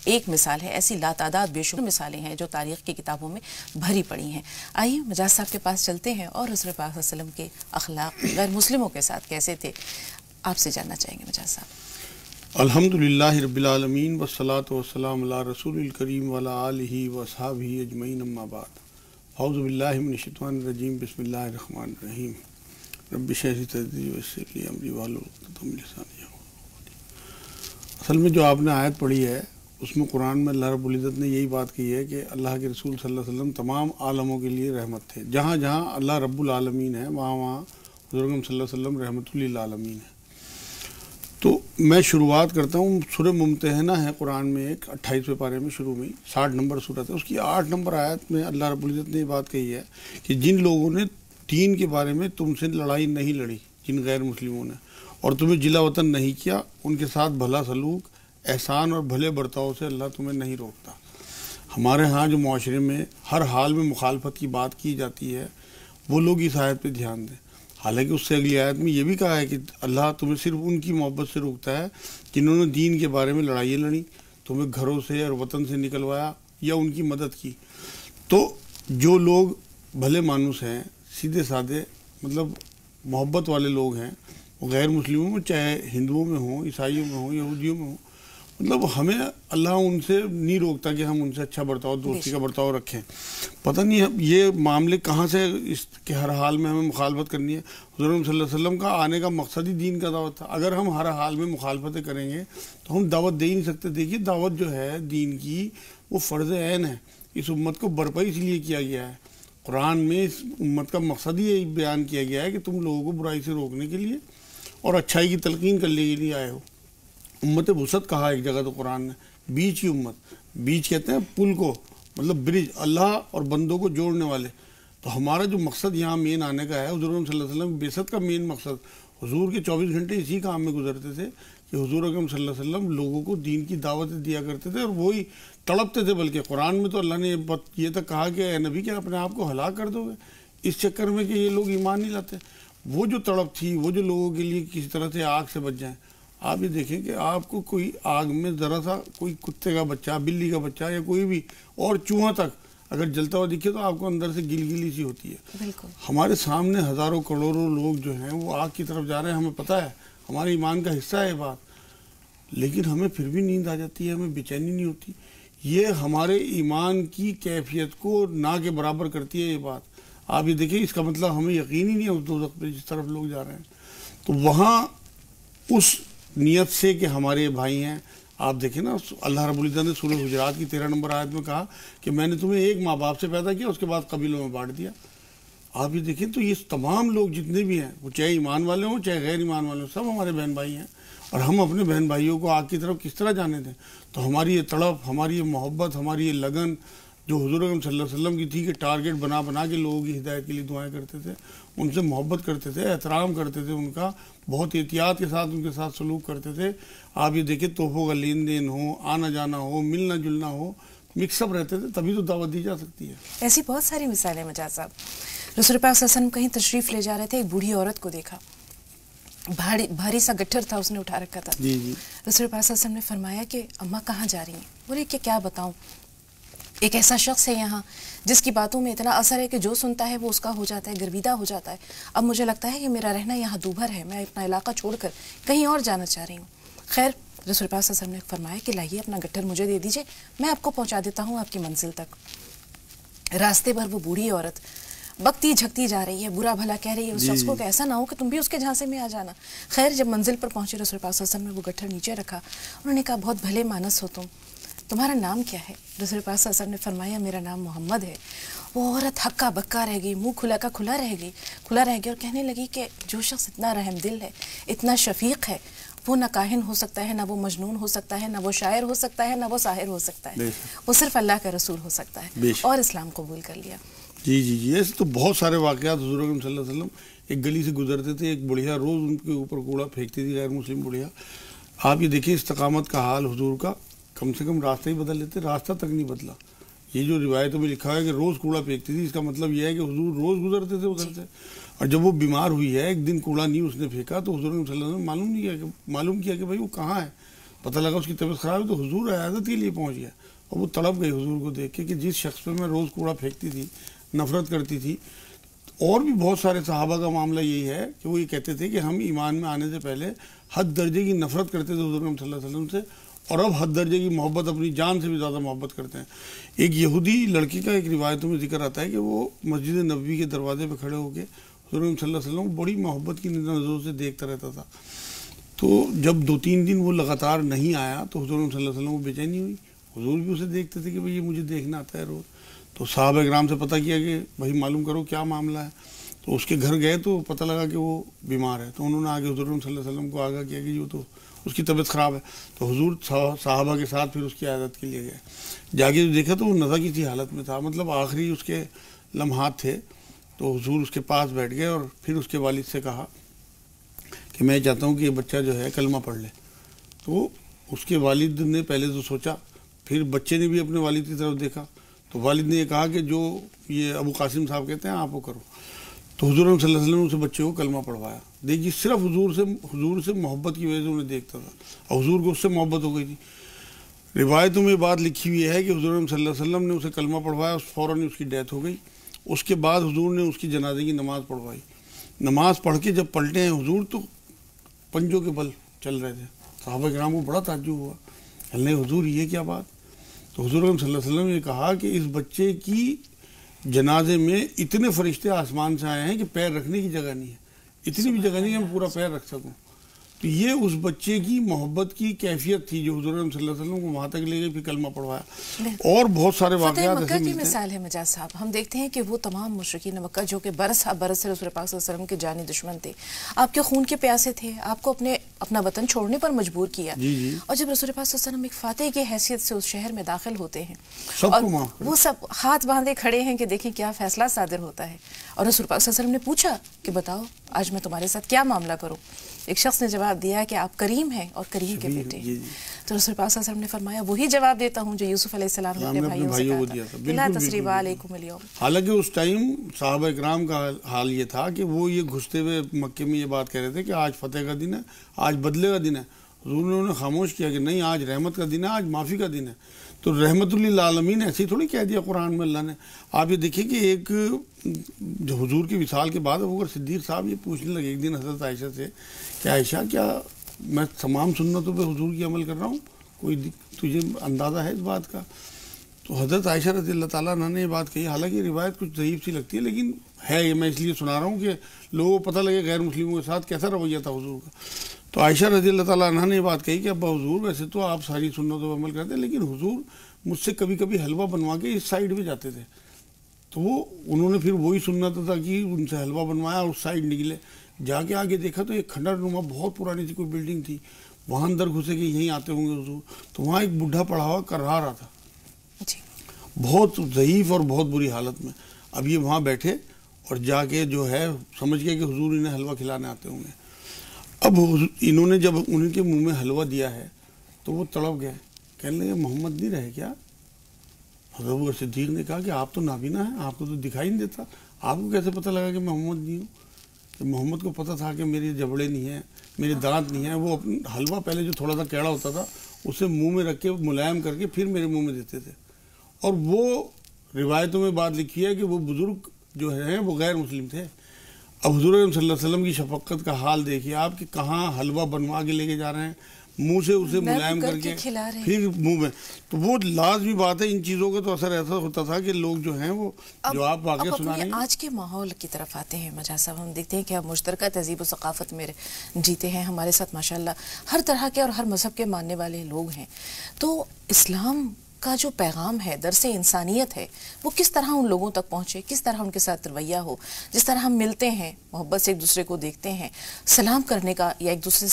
ایک مثال ہے، ایسی لاتعداد بے شمار مثالیں ہیں جو تاریخ کی کتابوں میں بھری پڑی ہیں۔ آئیے مجاز صاحب کے پاس چلتے ہیں اور رسول پاک صلی اللہ علیہ وسلم کے اخلاق غیر مسلموں کے ساتھ کیسے تھے، آپ سے جاننا چاہیں گے مجاز صاحب۔ الحمدللہ رب العالمین والصلاة والسلام علی رسول الکریم وعلی آلہ واصحابہ اجمعین، اما بعد۔ اعوذ باللہ من الشیطان الرجیم، بسم اللہ الرحمن الرحیم۔ رب اشرح لی صدری ویسر لی امری واحلل عقدۃ من لسانی یفقہوا قولی۔ اصل میں جو آپ نے آیت پڑھی ہے اس میں قرآن میں اللہ رب العزت نے یہی بات کی ہے کہ اللہ کے رسول صلی اللہ علیہ وسلم تمام عالموں کے لیے رحمت تھے۔ جہاں جہاں اللہ رب العالمین ہے وہاں وہاں حضور اکرم صلی اللہ علیہ وسلم رحمت للعالمین ہے۔ تو میں شروعات کرتا ہوں، سورہ ممتحنہ ہے قرآن میں، ایک 28ویں پارے میں شروع میں 60 نمبر سورت ہے، اس کی 8 نمبر آیت میں اللہ رب العزت نے یہ بات کہی ہے کہ جن لوگوں نے دین کے بارے میں تم سے لڑائی نہیں لڑی، جن غیر مسلموں نے، اور تمہیں جلا وطن نہیں کیا، ان کے ساتھ بھلا سلوک، احسان اور بھلے برتاؤ سے اللہ تمہیں نہیں روکتا۔ ہمارے ہاں جو معاشرے میں ہر حال میں مخالفت کی بات کی جاتی ہے، وہ لوگ اس آیت پہ دھیان دیں۔ حالانکہ اس سے اگلی آیت میں یہ بھی کہا ہے کہ اللہ تمہیں صرف ان کی محبت سے روکتا ہے جنہوں نے دین کے بارے میں لڑائیاں لڑیں، تمہیں گھروں سے اور وطن سے نکلوایا یا ان کی مدد کی۔ تو جو لوگ بھلے مانوس ہیں، سیدھے سادے، مطلب محبت والے لوگ ہیں، وہ غیر مسلموں میں، چاہے ہندوؤں میں ہوں، عیسائیوں میں ہوں، یہودیوں میں ہوں، مطلب ہمیں اللہ ان سے نہیں روکتا کہ ہم ان سے اچھا برتاؤ، دوستی کا برتاؤ رکھیں۔ پتہ نہیں یہ معاملے کہاں سے اس کے ہر حال میں ہمیں مخالفت کرنی ہے۔ حضور صلی اللہ علیہ وسلم کا آنے کا مقصد ہی دین کا دعوت تھا۔ اگر ہم ہر حال میں مخالفتیں کریں گے تو ہم دعوت دے ہی نہیں سکتے۔ دیکھیے دعوت جو ہے دین کی، وہ فرض عین ہے۔ اس امت کو برپا اس لیے کیا گیا ہے، قرآن میں اس امت کا مقصد ہی بیان کیا گیا ہے کہ تم لوگوں کو برائی سے روکنے کے لیے اور اچھائی کی تلقین کرنے کے لیے آئے ہو۔ امت وسط کہا ایک جگہ تو قرآن نے، بیچ کی امت، بیچ کہتے ہیں پل کو، مطلب برج، اللہ اور بندوں کو جوڑنے والے۔ تو ہمارا جو مقصد یہاں مین آنے کا ہے، حضور اکرم صلی اللہ علیہ وسلم بعثت کا مین مقصد، حضور کے 24 گھنٹے اسی کام میں گزرتے تھے کہ حضور اکرم صلی اللہ علیہ وسلم لوگوں کو دین کی دعوتیں دیا کرتے تھے، اور وہی تڑپتے تھے۔ بلکہ قرآن میں تو اللہ نے یہ تک کہا کہ اے نبی کیا اپنے آپ کو ہلاک کر دو گے اس چکر میں کہ یہ لوگ ایمان نہیں لاتے۔ وہ جو تڑپ تھی، وہ جو لوگوں کے لیے کسی طرح سے آگ سے بچ جائیں۔ آپ یہ دیکھیں کہ آپ کو کوئی آگ میں ذرا سا کوئی کتے کا بچہ، بلی کا بچہ یا کوئی بھی اور چوہا تک اگر جلتا ہوا دکھے تو آپ کو اندر سے گلی سی ہوتی ہے۔ بالکل ہمارے سامنے ہزاروں کروڑوں لوگ جو ہیں وہ آگ کی طرف جا رہے ہیں، ہمیں پتہ ہے، ہمارے ایمان کا حصہ ہے یہ بات، لیکن ہمیں پھر بھی نیند آ جاتی ہے، ہمیں بے چینی نہیں ہوتی۔ یہ ہمارے ایمان کی کیفیت کو نہ کے برابر کرتی ہے یہ بات۔ آپ یہ دیکھیں، اس کا مطلب ہمیں یقین ہی نہیں ہے اس دوزخ پہ جس طرف لوگ جا رہے ہیں۔ تو وہاں اس نیت سے کہ ہمارے بھائی ہیں، آپ دیکھیں نا، اللہ رب العزت نے سورہ حجرات کی 13 نمبر آیت میں کہا کہ میں نے تمہیں ایک ماں باپ سے پیدا کیا، اس کے بعد قبیلوں میں بانٹ دیا۔ آپ یہ دیکھیں تو یہ تمام لوگ جتنے بھی ہیں، وہ چاہے ایمان والے ہوں چاہے غیر ایمان والے ہوں، سب ہمارے بہن بھائی ہیں، اور ہم اپنے بہن بھائیوں کو آگ کی طرف کس طرح جانے دیں؟ تو ہماری یہ تڑپ، ہماری یہ محبت، ہماری یہ لگن جو حضور اکرم صلی اللہ علیہ وسلم کی تھی کہ ٹارگٹ بنا کے لوگوں کی ہدایت کے لیے دعائیں کرتے تھے، ان سے محبت کرتے تھے، احترام کرتے تھے، ان کا بہت احتیاط کے ساتھ ان کے ساتھ سلوک کرتے تھے۔ آپ یہ دیکھیں تحفوں کا لین دین ہو، آنا جانا ہو، ملنا جلنا ہو، مکس اپ رہتے تھے، تبھی تو دعوت دی جا سکتی ہے۔ ایسی بہت ساری مثالیں مجاز صاحب۔ رسول پاک صلی اللہ علیہ وسلم کہیں تشریف لے جا رہے تھے، ایک بوڑھی عورت کو دیکھا، بھاری سا گٹھر تھا، اس نے اٹھا رکھا تھا۔ جی رسول پاک صلی اللہ علیہ وسلم نے فرمایا کہ اماں کہاں جا رہی ہیں؟ بولے کہ کیا بتاؤں، ایک ایسا شخص ہے یہاں جس کی باتوں میں اتنا اثر ہے کہ جو سنتا ہے وہ اس کا ہو جاتا ہے، گرویدہ ہو جاتا ہے۔ اب مجھے لگتا ہے کہ میرا رہنا یہاں دوبھر ہے، میں اپنا علاقہ چھوڑ کر کہیں اور جانا چاہ رہی ہوں۔ خیر رسول پاک صلی اللہ علیہ وسلم نے فرمایا کہ لائیے اپنا گٹھر مجھے دے دیجئے، میں آپ کو پہنچا دیتا ہوں آپ کی منزل تک۔ راستے بھر وہ بوڑھی عورت بکتی جھکتی جا رہی ہے، برا بھلا کہہ رہی ہے اس شخص کو کہ ایسا نہ ہو کہ تم بھی اس کے جھانسے میں آ جانا۔ خیر جب منزل پر پہنچے رسول پاک صلی اللہ علیہ وسلم نے وہ گٹھر نیچے رکھا، انہوں نے کہا بہت بھلے مانس ہو تمہارا نام کیا ہے؟ رسول پاک صلی اللہ علیہ وسلم نے فرمایا میرا نام محمد ہے۔ وہ عورت ہکا بکا رہ گئی، منہ کھلا کا کھلا رہ گئی اور کہنے لگی کہ جو شخص اتنا رحم دل ہے، اتنا شفیق ہے، وہ نہ کاہن ہو سکتا ہے، نہ وہ مجنون ہو سکتا ہے، نہ وہ شاعر ہو سکتا ہے، نہ وہ ساحر ہو سکتا ہے، وہ صرف اللہ کا رسول ہو سکتا ہے، اور اسلام قبول کر لیا۔ جی ایسے تو بہت سارے واقعات حضور اکرم صلی اللہ علیہ وسلم ایک گلی سے گزرتے تھے، ایک بڑھیا روز ان کے اوپر کوڑا پھینکتی تھی، غیر مسلم بڑھیا۔ آپ یہ دیکھیں استقامت کا حال حضور کا، کم سے کم راستہ ہی بدل لیتے، راستہ تک نہیں بدلا۔ یہ جو روایتوں میں لکھا ہے کہ روز کوڑا پھینکتی تھی، اس کا مطلب یہ ہے کہ حضور روز گزرتے تھے ادھر سے، اور جب وہ بیمار ہوئی ہے، ایک دن کوڑا نہیں اس نے پھینکا تو حضور صلی اللہ علیہ وسلم معلوم کیا کہ بھائی وہ کہاں ہے، پتہ لگا اس کی طبیعت خراب ہے تو حضور عیادت کے لیے پہنچ گیا، اور وہ تڑپ گئی حضور کو دیکھ کے کہ جس شخص پہ میں روز کوڑا پھینکتی تھی، نفرت کرتی تھی. اور بھی بہت سارے صحابہ کا معاملہ یہی ہے کہ وہ یہ کہتے تھے کہ ہم ایمان میں آنے سے پہلے حد درجے کی نفرت کرتے تھے حضور صلی اللہ علیہ وسلم سے، اور اب حد درجے کی محبت، اپنی جان سے بھی زیادہ محبت کرتے ہیں. ایک یہودی لڑکی کا ایک روایتوں میں ذکر آتا ہے کہ وہ مسجد نبوی کے دروازے پہ کھڑے ہو کے حضور صلی اللہ علیہ وسلم بڑی محبت کی نظروں سے دیکھتا رہتا تھا. تو جب 2-3 دن وہ لگاتار نہیں آیا تو حضور صلی اللہ علیہ وسلم کو بے چینی ہوئی. حضور بھی اسے دیکھتے تھے کہ بھئی یہ مجھے دیکھنا آتا ہے روز. تو صحابہ کرام سے پتہ کیا کہ بھائی معلوم کرو کیا معاملہ ہے. تو اس کے گھر گئے تو پتہ لگا کہ وہ بیمار ہے. تو انہوں نے آگے حضور صلی اللہ علیہ وسلم کو آگاہ کیا کہ یہ تو اس کی طبیعت خراب ہے. تو حضور صحابہ کے ساتھ پھر اس کی عیادت کے لیے گئے. جا کے دیکھا تو وہ نزع کی سی حالت میں تھا، مطلب آخری اس کے لمحات تھے. تو حضور اس کے پاس بیٹھ گئے اور پھر اس کے والد سے کہا کہ میں چاہتا ہوں کہ یہ بچہ جو ہے کلمہ پڑھ لے. تو اس کے والد نے پہلے تو سوچا، پھر بچے نے بھی اپنے والد کی طرف دیکھا. تو والد نے یہ کہا کہ جو یہ ابو قاسم صاحب کہتے ہیں آپ وہ کرو. تو حضور صلی اللہ علیہ وسلم نے اسے بچے کو کلمہ پڑھوایا. دیکھیے صرف حضور سے محبت کی وجہ سے انہیں دیکھتا تھا، اور حضور کو اس سے محبت ہو گئی تھی. روایتوں میں بات لکھی ہوئی ہے کہ حضور صلی اللہ علیہ وسلم نے اسے کلمہ پڑھوایا، فوراً اس کی ڈیتھ ہو گئی. اس کے بعد حضور نے اس کی جنازے کی نماز پڑھوائی. نماز پڑھ کے جب پلٹے ہیں حضور تو پنجوں کے بل چل رہے تھے. صحابہ کرام کو بڑا تعجب ہوا، اللہ حضور یہ کیا بات. تو حضور صلی اللہ علیہ وسلم نے کہا کہ اس بچے کی جنازے میں اتنے فرشتے آسمان سے آئے ہیں کہ پیر رکھنے کی جگہ نہیں ہے، اتنی بھی جگہ نہیں ہے میں پورا پیر رکھ سکوں. تو یہ اس بچے کی محبت کی کیفیت تھی جو حضور صلی اللہ علیہ وسلم کو وہاں تک لے گئی، پھر کلمہ پڑھوایا. اور بہت سارے واقعات مکہ کی مثال ہے مجاز صاحب. ہم دیکھتے ہیں کہ وہ تمام مشرکین مکہ جو کہ برس سے رسول پاک صلی اللہ علیہ وسلم کے جانی دشمن تھے، آپ کے خون کے پیاسے تھے، آپ کو اپنا وطن چھوڑنے پر مجبور کیا. اور جب رسول پاک صلی اللہ علیہ وسلم ایک فاتح کی حیثیت سے اس شہر میں داخل ہوتے ہیں اور وہ سب ہاتھ باندھے کھڑے ہیں کہ دیکھیں کیا فیصلہ صادر ہوتا ہے. اور رسول پاک صلی اللہ علیہ وسلم نے پوچھا کہ بتاؤ آج میں تمہارے ساتھ کیا معاملہ کروں. ایک شخص نے جواب دیا کہ آپ کریم ہیں اور کریم کے بیٹے ہیں. تو رسول پاک صلی اللہ علیہ وسلم نے فرمایا وہی جواب دیتا ہوں جو یوسف علیہ السلام نے اپنے بھائیوں سے کہا تھا، لا تثریب علیکم اليوم. حالانکہ اس ٹائم صحابہ اکرام کا حال یہ تھا کہ وہ یہ گھستے ہوئے مکے میں یہ بات کہہ رہے تھے کہ آج فتح کا دن ہے، آج بدلے کا دن ہے. حضور نے انہیں خاموش کیا کہ نہیں، آج رحمت کا دن ہے، آج معافی کا دن ہے. تو رحمت للعالمین ایسے ہی تھوڑی کہہ دیا قرآن میں اللہ نے. آپ یہ دیکھیں کہ ایک جو حضور کی وصال کے بعد ابوبکر صدیق صاحب یہ پوچھنے لگے ایک دن حضرت عائشہ سے کہ عائشہ کیا میں تمام سنتوں پہ حضور کی عمل کر رہا ہوں، کوئی تجھے اندازہ ہے اس بات کا؟ تو حضرت عائشہ رضی اللہ تعالیٰ عنہ نے یہ بات کہی. حالانکہ روایت کچھ ضعیف سی لگتی ہے لیکن ہے یہ میں اس لیے سنا رہا ہوں کہ لوگوں کو پتہ لگے غیر مسلموں کے ساتھ کیسا رویہ تھا حضور کا. تو عائشہ رضی اللہ تعالیٰ عنہ نے یہ بات کہی کہ ابا حضور ویسے تو آپ ساری سنتوں پہ عمل کرتے ہیں لیکن حضور مجھ سے کبھی کبھی حلوہ بنوا کے اس سائیڈ پہ جاتے تھے. تو وہ انہوں نے پھر وہی سنت تھا کہ ان سے حلوہ بنوایا اور اس سائیڈ نکلے. جا کے آگے دیکھا تو ایک کھنڈر نما بہت پرانی سی کوئی بلڈنگ تھی، وہاں اندر گھسے کہ یہیں آتے ہوں گے حضور. تو وہاں ایک بڈھا پڑا ہوا کرا رہا تھا بہت ضعیف اور بہت بری حالت میں. اب یہ وہاں بیٹھے اور جا کے جو ہے سمجھ گئے کہ حضور انہیں حلوہ کھلانے آتے ہوں گے. اب انہوں نے جب ان کے منہ میں حلوہ دیا ہے تو وہ تڑپ گئے، کہنے لگے محمد نہیں رہے کیا؟ حضرت ابوبکر صدیق نے کہا کہ آپ تو نابینا ہیں، آپ کو تو دکھائی نہیں دیتا، آپ کو کیسے پتہ لگا کہ میں محمد نہیں ہوں؟ کہ محمد کو پتہ تھا کہ میری جبڑے نہیں ہیں، میرے دانت نہیں ہیں. وہ حلوہ پہلے جو تھوڑا سا کیڑا ہوتا تھا اسے منہ میں رکھ کے ملائم کر کے پھر میرے منہ میں دیتے تھے. اور وہ روایتوں میں بات لکھی ہے کہ وہ بزرگ جو ہیں وہ غیر مسلم تھے. اب حضور صلی اللہ علیہ وسلم کی شفقت کا حال دیکھیے آپ کہ کہاں حلوہ بنوا کے لے کے جا رہے ہیں، منہ سے اسے ملائم کر کے پھر منہ میں. تو وہ لازمی بات ہے، ان چیزوں کا تو اثر ایسا ہوتا تھا کہ لوگ جو ہیں وہ جو آپ واقعہ سنا رہے ہیں. آج کے ماحول کی طرف آتے ہیں مجاز صاحب. ہم دیکھتے ہیں کہ ہم مشترکہ تہذیب و ثقافت میں جیتے ہیں، ہمارے ساتھ ماشاءاللہ ہر طرح کے اور ہر مذہب کے ماننے والے لوگ ہیں. تو اسلام کا جو پیغام ہے، درس انسانیت ہے، وہ کس طرح ان لوگوں تک پہنچے، کس طرح ان کے ساتھ رویہ ہو. جس طرح ہم ملتے ہیں، محبت سے ایک دوسرے کو دیکھتے ہیں، سلام کرنے کا یا ایک دوسرے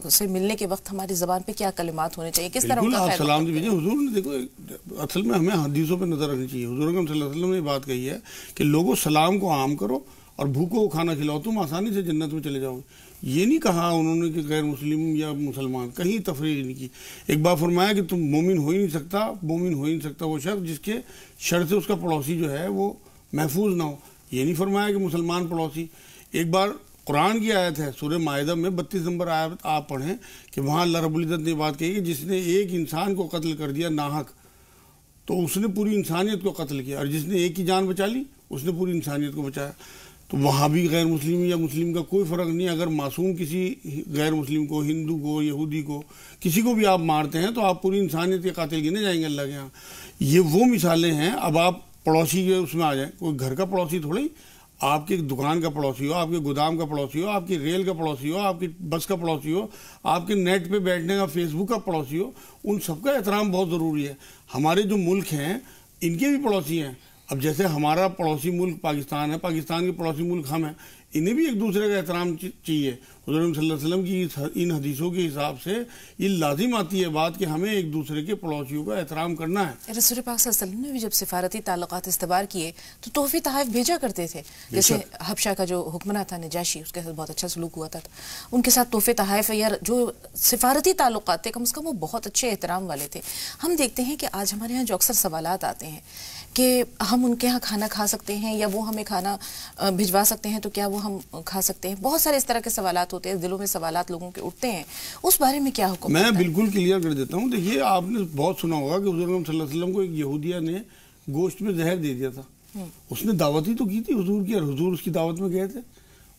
سے ملنے کے وقت ہماری زبان پہ کیا کلمات ہونے چاہیے، کس طرح ان کا خیر سلام دیجیے. حضور نے دیکھو اصل میں ہمیں حدیثوں پہ نظر رکھنی چاہیے. حضور صلی اللہ علیہ وسلم نے یہ بات کہی ہے کہ لوگوں سلام کو عام کرو اور بھوکوں کو کھانا کھلاؤ، تم آسانی سے جنت میں چلے جاؤ گے. یہ نہیں کہا انہوں نے کہ غیر مسلم یا مسلمان، کہیں تفریق نہیں کی. ایک بار فرمایا کہ تم مومن ہو ہی نہیں سکتا، مومن ہو ہی نہیں سکتا وہ شخص جس کے شر سے اس کا پڑوسی جو ہے وہ محفوظ نہ ہو. یہ نہیں فرمایا کہ مسلمان پڑوسی. ایک بار قرآن کی آیت ہے سورہ مائدہ میں 32 نمبر آیت آپ پڑھیں کہ وہاں اللہ رب العزت نے بات کہی کہ جس نے ایک انسان کو قتل کر دیا ناحق تو اس نے پوری انسانیت کو قتل کیا، اور جس نے ایک کی جان بچا لی اس نے پوری انسانیت کو بچایا۔ تو وہاں بھی غیر مسلم یا مسلم کا کوئی فرق نہیں، اگر معصوم کسی غیر مسلم کو، ہندو کو، یہودی کو، کسی کو بھی آپ مارتے ہیں تو آپ پوری انسانیت کے قاتل گنے جائیں گے اللہ کے ہاں۔ یہ وہ مثالیں ہیں۔ اب آپ پڑوسی کے اس میں آ جائیں، کوئی گھر کا پڑوسی تھوڑی، آپ کی دکان کا پڑوسی ہو، آپ کے گودام کا پڑوسی ہو، آپ کی ریل کا پڑوسی ہو، آپ کی بس کا پڑوسی ہو، آپ کے نیٹ پہ بیٹھنے کا فیس بک کا پڑوسی ہو، ان سب کا احترام بہت ضروری ہے۔ ہمارے جو ملک ہیں ان کے بھی پڑوسی ہیں۔ اب جیسے ہمارا پڑوسی ملک پاکستان ہے، پاکستان کے پڑوسی ملک ہم ہیں، انہیں بھی ایک دوسرے کا احترام چاہیے۔ حضور صلی اللہ علیہ وسلم کی ان حدیثوں کے حساب سے یہ لازم آتی ہے بات کہ ہمیں ایک دوسرے کے پڑوسیوں کا احترام کرنا ہے۔ رسول پاک صلی اللہ علیہ وسلم نے بھی جب سفارتی تعلقات استوار کیے تو تحفے تحائف بھیجا کرتے تھے، جیسے حبشہ کا جو حکمراں تھا نجاشی، اس کے ساتھ بہت اچھا سلوک ہوا تھا، ان کے ساتھ تحفے تحائف یا جو سفارتی تعلقات تھے کم از کم وہ بہت اچھے احترام والے تھے۔ ہم دیکھتے ہیں کہ آج ہمارے یہاں جو اکثر سوالات آتے ہیں کہ ہم ان کے ہاں کھانا کھا سکتے ہیں یا وہ ہمیں کھانا بھجوا سکتے ہیں تو کیا وہ ہم کھا سکتے ہیں، بہت سارے اس طرح کے سوالات ہوتے ہیں، دلوں میں سوالات لوگوں کے اٹھتے ہیں، اس بارے میں کیا حکم؟ میں بالکل کلیئر کر دیتا ہوں۔ دیکھیے آپ نے بہت سنا ہوگا کہ حضور صلی اللہ علیہ وسلم کو ایک یہودیہ نے گوشت میں زہر دے دیا تھا، اس نے دعوت ہی تو کی تھی حضور کی، اور حضور اس کی دعوت میں گئے تھے۔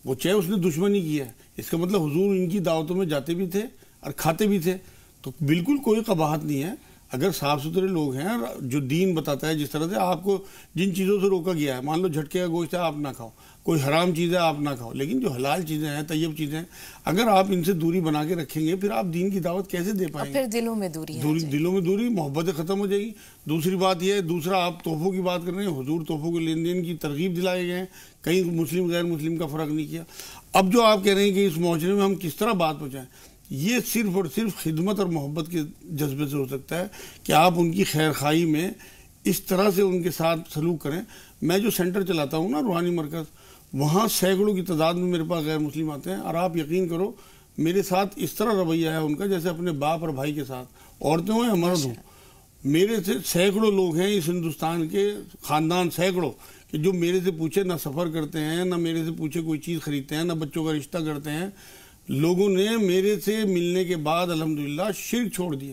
وہ چاہے اس نے دشمنی کیا ہے، اس کا مطلب حضور ان کی دعوتوں میں جاتے بھی تھے اور کھاتے بھی تھے، تو بالکل کوئی قباحت نہیں ہے۔ اگر صاف ستھرے لوگ ہیں جو دین بتاتا ہے، جس طرح سے آپ کو جن چیزوں سے روکا گیا ہے، مان لو جھٹکے کا گوشت ہے آپ نہ کھاؤ، کوئی حرام چیز ہے آپ نہ کھاؤ، لیکن جو حلال چیزیں ہیں، طیب چیزیں ہیں، اگر آپ ان سے دوری بنا کے رکھیں گے پھر آپ دین کی دعوت کیسے دے پائیں گے؟ پھر دلوں میں دوری دلوں میں دوری، محبتیں ختم ہو جائے گی۔ دوسری بات یہ ہے، دوسرا آپ تحفوں کی بات کر رہے ہیں، حضور تحفوں کے لین دین کی ترغیب دلائے گئے ہیں، کہیں مسلم غیر مسلم کا فرق نہیں کیا۔ اب جو آپ کہہ رہے ہیں کہ اس معاشرے میں ہم کس طرح بات پہنچائیں، یہ صرف اور صرف خدمت اور محبت کے جذبے سے ہو سکتا ہے کہ آپ ان کی خیر خواہی میں اس طرح سے ان کے ساتھ سلوک کریں۔ میں جو سینٹر چلاتا ہوں نا، روحانی مرکز، وہاں سینکڑوں کی تعداد میں میرے پاس غیر مسلم آتے ہیں، اور آپ یقین کرو میرے ساتھ اس طرح رویہ ہے ان کا جیسے اپنے باپ اور بھائی کے ساتھ، عورتیں ہوں یا مرد ہوں۔ میرے سے سینکڑوں لوگ ہیں اس ہندوستان کے خاندان، سینکڑوں، کہ جو میرے سے پوچھے نہ سفر کرتے ہیں، نہ میرے سے پوچھے کوئی چیز خریدتے ہیں، نہ بچوں کا رشتہ کرتے ہیں۔ لوگوں نے میرے سے ملنے کے بعد الحمدللہ شرک چھوڑ دیا۔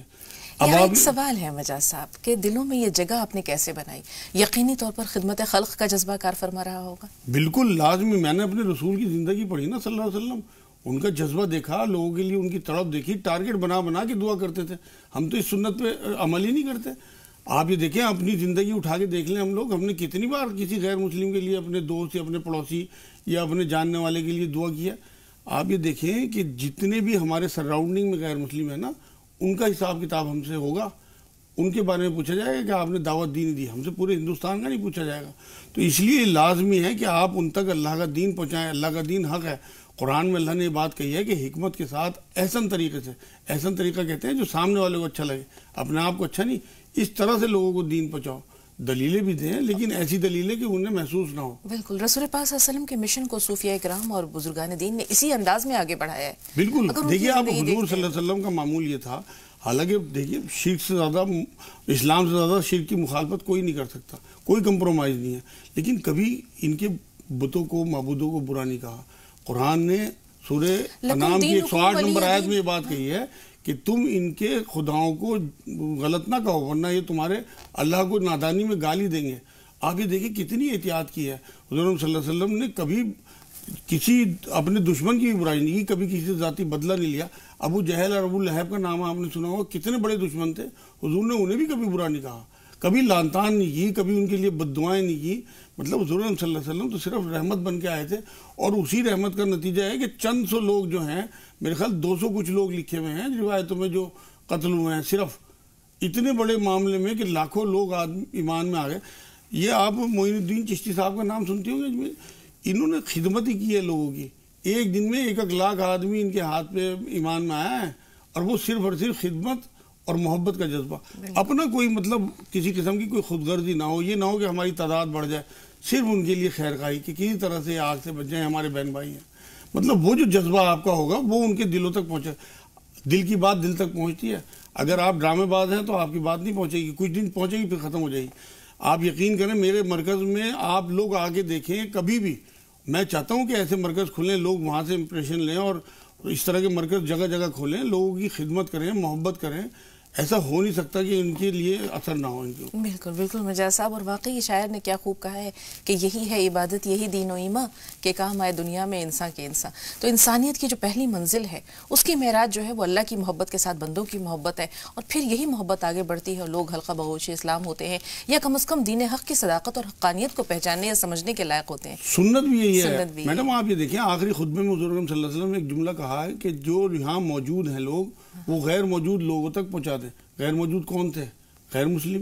یہاں ایک سوال ہے مجاز صاحب کہ دلوں میں یہ جگہ آپ نے کیسے بنائی؟ یقینی طور پر خدمت خلق کا جذبہ کار فرما رہا ہوگا۔ بالکل لازمی، میں نے اپنے رسول کی زندگی پڑھی نا صلی اللہ علیہ وسلم، ان کا جذبہ دیکھا، لوگوں کے لیے ان کی تڑپ دیکھی، ٹارگٹ بنا بنا کے دعا کرتے تھے۔ ہم تو اس سنت پہ عمل ہی نہیں کرتے۔ آپ یہ دیکھیں، اپنی زندگی اٹھا کے دیکھ لیں، ہم نے کتنی بار کسی غیر مسلم کے لیے، اپنے دوست یا اپنے پڑوسی یا اپنے جاننے والے کے لیے دعا کیا۔ آپ یہ دیکھیں کہ جتنے بھی ہمارے سراؤنڈنگ میں غیر مسلم ہیں نا، ان کا حساب کتاب ہم سے ہوگا، ان کے بارے میں پوچھا جائے گا کہ آپ نے دعوت دی نہیں دی، ہم سے پورے ہندوستان کا نہیں پوچھا جائے گا۔ تو اس لیے لازمی ہے کہ آپ ان تک اللہ کا دین پہنچائیں، اللہ کا دین حق ہے۔ قرآن میں اللہ نے یہ بات کہی ہے کہ حکمت کے ساتھ احسن طریقے سے، احسن طریقہ کہتے ہیں جو سامنے والے کو اچھا لگے، اپنے آپ کو اچھا نہیں، اس طرح سے لوگوں کو دین پہنچاؤ۔ دلیلیں بھی دیں لیکن ایسی دلیلیں کہ انہیں محسوس نہ ہو۔ بالکل، رسول پاک صلی اللہ علیہ وسلم کے مشن کو صوفیاء کرام اور بزرگان دین نے اسی انداز میں آگے بڑھایا ہے۔ بالکل، دیکھیے آپ حضور صلی اللہ علیہ وسلم کا معمول یہ تھا، حالانکہ دیکھیے شرک سے زیادہ، اسلام سے زیادہ شرک کی مخالفت کوئی نہیں کر سکتا، کوئی کمپرومائز نہیں ہے، لیکن کبھی ان کے بتوں کو، معبودوں کو برا نہیں کہا۔ قرآن نے سورہ انعام کی 108 نمبر آیت میں یہ بات کہی ہے کہ تم ان کے خداؤں کو غلط نہ کہو ورنہ یہ تمہارے اللہ کو نادانی میں گالی دیں گے۔ آپ یہ دیکھیں کتنی احتیاط کی ہے حضور صلی اللہ علیہ وسلم نے، کبھی کسی اپنے دشمن کی بھی برائی نہیں کی، کبھی کسی سے ذاتی بدلہ نہیں لیا۔ ابو جہل اور ابو لہب کا نام آپ نے سنا ہوگا، کتنے بڑے دشمن تھے، حضور نے انہیں بھی کبھی برا نہیں کہا، کبھی لانتان نہیں کی، کبھی ان کے لیے بد دعائیں نہیں کی۔ مطلب حضور صلی اللہ علیہ وسلم تو صرف رحمت بن کے آئے تھے، اور اسی رحمت کا نتیجہ ہے کہ چند سو لوگ جو ہیں، میرے خیال 200 کچھ لوگ لکھے ہوئے ہیں روایتوں میں جو قتل ہوئے ہیں، صرف اتنے بڑے معاملے میں کہ لاکھوں لوگ ایمان میں آ گئے۔ یہ آپ معین الدین چشتی صاحب کا نام سنتے ہوں گے، انہوں نے خدمت ہی کی ہے لوگوں کی، ایک دن میں 1 لاکھ آدمی ان کے ہاتھ پہ ایمان میں آیا ہے، اور وہ صرف اور صرف خدمت اور محبت کا جذبہ، اپنا کوئی مطلب کسی قسم کی کوئی خود غرضی نہ ہو، یہ نہ ہو کہ ہماری تعداد بڑھ جائے، صرف ان کے لیے خیر خواہی کہ کسی طرح سے آگ سے بچ جائیں، ہمارے بہن بھائی ہیں۔ مطلب وہ جو جذبہ آپ کا ہوگا وہ ان کے دلوں تک پہنچے، دل کی بات دل تک پہنچتی ہے۔ اگر آپ ڈرامے باز ہیں تو آپ کی بات نہیں پہنچے گی، کچھ دن پہنچے گی پھر ختم ہو جائے گی۔ آپ یقین کریں میرے مرکز میں آپ لوگ آگے دیکھیں کبھی بھی، میں چاہتا ہوں کہ ایسے مرکز کھلیں، لوگ وہاں سے امپریشن لیں اور اس طرح کے مرکز جگہ جگہ کھولیں، لوگوں کی خدمت کریں، محبت کریں. ایسا ہو نہیں سکتا کہ ان کے لیے اثر نہ ہو ان کے. بالکل بالکل مجاز صاحب، اور واقعی شاعر نے کیا خوب کہا ہے کہ یہی ہے عبادت، یہی دین و ایمان کہ کام آئے دنیا میں انسان کے انسان. تو انسانیت کی جو پہلی منزل ہے اس کی معراج جو ہے وہ اللہ کی محبت کے ساتھ بندوں کی محبت ہے، اور پھر یہی محبت آگے بڑھتی ہے اور لوگ حلقہ بگوش اسلام ہوتے ہیں، یا کم از کم دین حق کی صداقت اور حقانیت کو پہچاننے یا سمجھنے کے لائق ہوتے ہیں. سنت بھی یہی ہے میڈم. آپ یہ دیکھیں آخری خطبے میں حضور صلی اللہ علیہ وسلم نے ایک جملہ کہا ہے کہ جو یہاں موجود ہیں لوگ وہ غیر موجود لوگوں تک پہنچا دیں. غیر موجود کون تھے؟ غیر مسلم.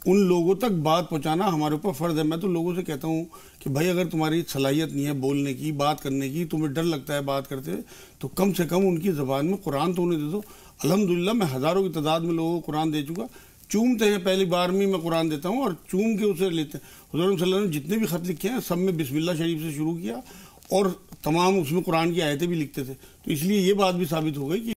ان لوگوں تک بات پہنچانا ہمارے اوپر فرض ہے. میں تو لوگوں سے کہتا ہوں کہ بھائی اگر تمہاری صلاحیت نہیں ہے بولنے کی، بات کرنے کی، تمہیں ڈر لگتا ہے بات کرتے تو کم سے کم ان کی زبان میں قرآن تو انہیں دے دو. الحمدللہ میں ہزاروں کی تعداد میں لوگوں کو قرآن دے چکا. چومتے ہیں پہلی بار میں قرآن دیتا ہوں اور چوم کے اسے لیتے ہیں. حضور صلی اللہ علیہ وسلم نے جتنے بھی خط لکھے ہیں سب میں بسم اللہ شریف سے شروع کیا اور تمام اس میں قرآن کی آیتیں بھی لکھتے تھے. تو اس لیے یہ بات بھی ثابت ہو گئی کہ